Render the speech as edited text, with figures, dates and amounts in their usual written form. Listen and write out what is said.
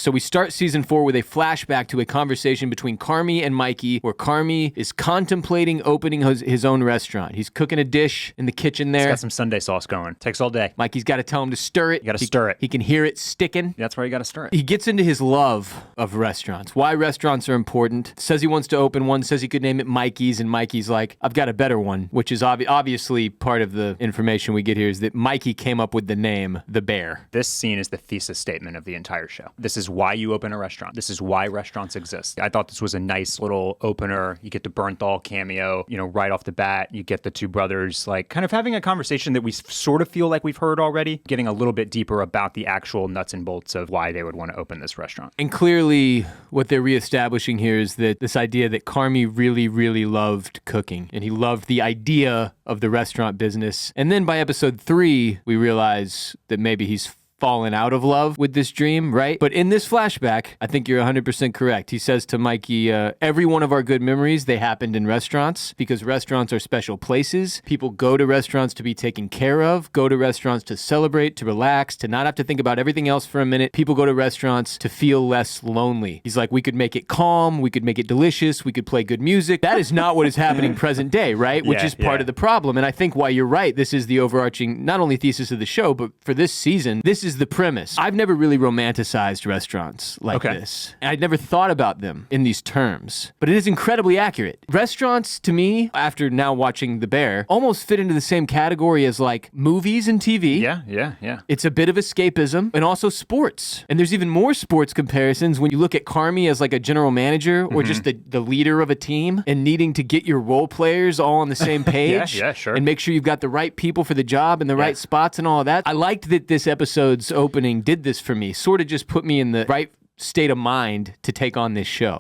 So we start season 4 with a flashback to a conversation between Carmy and Mikey, where Carmy is contemplating opening his own restaurant. He's cooking a dish in the kitchen there. He's got some Sunday sauce going. Takes all day. Mikey's got to tell him to stir it. You got to stir it. He can hear it sticking. That's where you got to stir it. He gets into his love of restaurants, why restaurants are important, says he wants to open one, says he could name it Mikey's, and Mikey's like, I've got a better one, which is obviously part of the information we get here is that Mikey came up with the name, The Bear. This scene is the thesis statement of the entire show. This is why you open a restaurant. This is why restaurants exist. I thought this was a nice little opener. You get the Bernthal cameo, right off the bat. You get the two brothers, like, kind of having a conversation that we sort of feel like we've heard already, getting a little bit deeper about the actual nuts and bolts of why they would want to open this restaurant. And clearly, what they're reestablishing here is that this idea that Carmy really, really loved cooking, and he loved the idea of the restaurant business. And then by episode 3, we realize that maybe he's fallen out of love with this dream, right? But in this flashback, I think you're 100% correct. He says to Mikey, every one of our good memories, they happened in restaurants because restaurants are special places. People go to restaurants to be taken care of, go to restaurants to celebrate, to relax, to not have to think about everything else for a minute. People go to restaurants to feel less lonely. He's like, we could make it calm, we could make it delicious, we could play good music. That is not what is happening present day, right? Which is part of the problem. And I think why you're right, this is the overarching, not only thesis of the show, but for this season, this is the premise. I've never really romanticized restaurants like this. And I'd never thought about them in these terms, but it is incredibly accurate. Restaurants, to me, after now watching The Bear, almost fit into the same category as like movies and TV. Yeah. It's a bit of escapism and also sports. And there's even more sports comparisons when you look at Carmy as like a general manager or just the leader of a team and needing to get your role players all on the same page. Yeah, sure. And make sure you've got the right people for the job and the right spots and all of that. I liked that this episode's opening did this for me, sort of just put me in the right state of mind to take on this show.